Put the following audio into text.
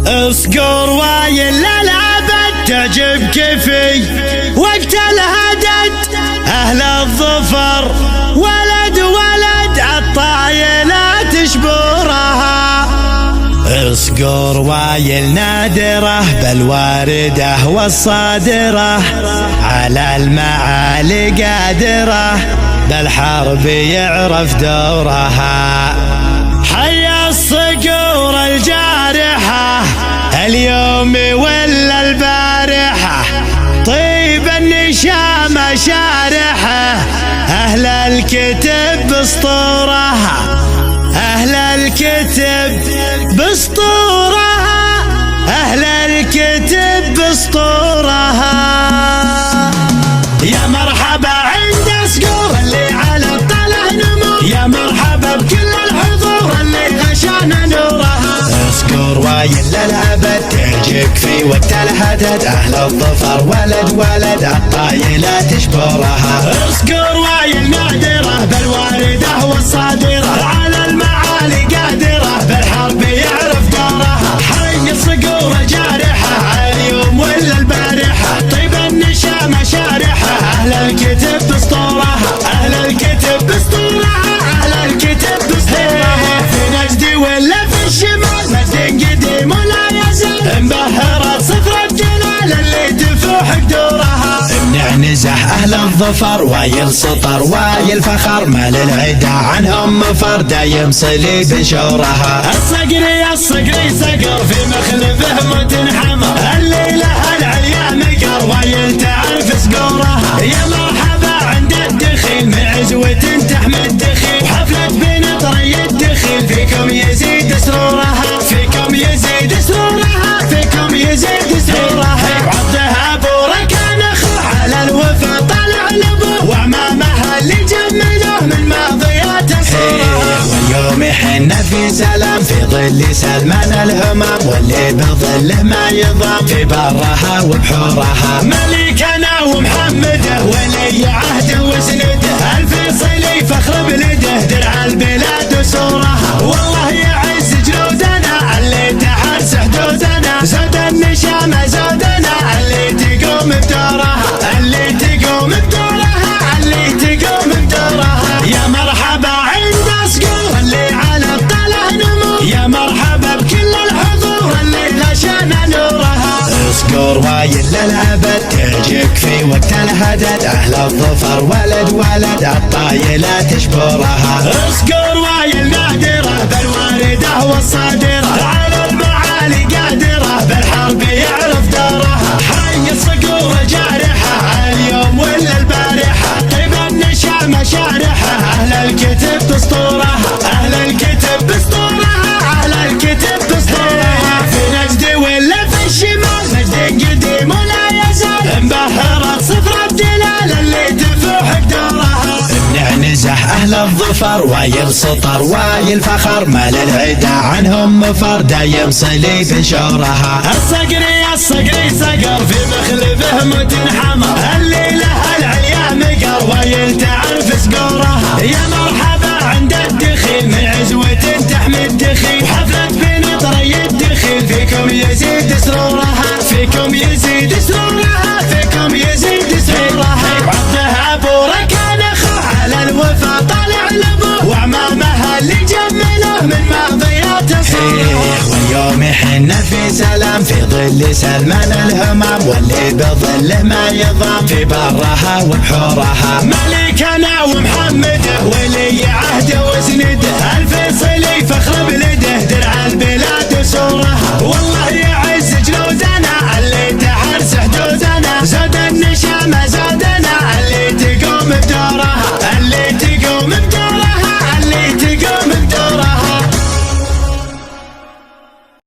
اصقر وايل للابد تعجب كفي وقت الهدد اهل الظفر ولد ولد عالطايلة تشبرها. اصقر وايل نادره بالواردة والصادرة على المعالي قادرة بالحرب يعرف دورها. حي الصقور الجارحة اليوم ولا البارحة طيب النشامة شارحة أهل الكتب بسطورها أهل الكتب بسطورها أهل الكتب بسطورها. يا مرحبا عند اصقور اللي على الطلع نمو يا مرحبا بكل الحضور اللي غشانا نورها. اصقر وايل للابد تعجب في وقت الهدد اهل الظفر ولد ولد عالطايلة تشبرها. اصقر وايل نادره بالواردة والصادرة على المعالي قادرة بالحرب يعرف دورها. حي الصقور الجارحة اليوم ولا البارحة طيب النشامة شارحة أهل الكتب بسطورها أهل الكتب بسطورها أهل الكتب بسطورها. في نجدي ولا في الشمال مجد قديم ولا يزال مبهرة صفر الجلال اللي تفوح قدورها. بنعنزح أهل الظفر وايل سطر وايل فخر ما للعدا عنهم مفر دايم صليب شورها. الصقري الصقري صقر في مخلفه متنحمر الليلة العليا مقر وايل تعرف صقورها. يا مرحبا عند الدخيل من عزوة تحمل الدخيل وحفلة بنطري الدخيل فيكم يزيد سرورها فيكم يزيد سرورها فيكم يزيد سرورها. عضها بورا كان اخوه على الوفا طلع لبوه وعمامها اللي جملوه من ماضيات صورها. واليوم حنا في سلام في ظل سلمان الهمام واللي بظله ما يضام في برها وبحورها. ملكنا ومحمده ولي عهده وسنده الفيصلي فخر بلده درع البلاد وسورها. والله يعز جنودنا اللي تحرس حدودنا زود النشامة زودنا اللي تقوم بدورها اللي تقوم بدورها اللي تقوم بدورها. يا مرحبا عند اصقور اللي على الطلع نمو يا مرحبا بكل الحضور اللي غشانا نورها. اصقر وايل للابد تعجب في وقت الهدد اهل الظفر ولد ولد عالطايلة تشبرها. اصقر وايل نادره بالواردة والصادرة على المعالي قادرة بالحرب يعرف دورها. حي الصقور الجارحة اليوم ولا البارحة طيب النشامة شارحة أهل الكتب بسطورها أهل الكتب بسطورها أهل الكتب بسطورها. في نجدي ولا في الشمال مجد قديم ولا يزال مبهرة صفر الجلال اللي تفوح بدورها. بنعنزح أهل الظفر وايل سطر وايل فخر ما للعدا عنهم مفر دايم صليب شورها. الصقري الصقري صقر في مخلفه متنحمر الليلة العليا مقر وايل تعرف صقورها. يا مرحبا عند الدخيل من عزوة تحمي الدخيل وحفلة بنطري الدخيل فيكم يزيد سرورها فيكم يزيد سرورها فيكم يزيد سرورها. عضها بورا كان اخوه على الوفا طلع لبوه وعمامها اللي جملوه من ماضيات صورها. واليوم حنا في سلام في ظل سلمان الهمام واللي بظله ما يضام في برها وبحورها. ملكنا ومحمده ولي عهده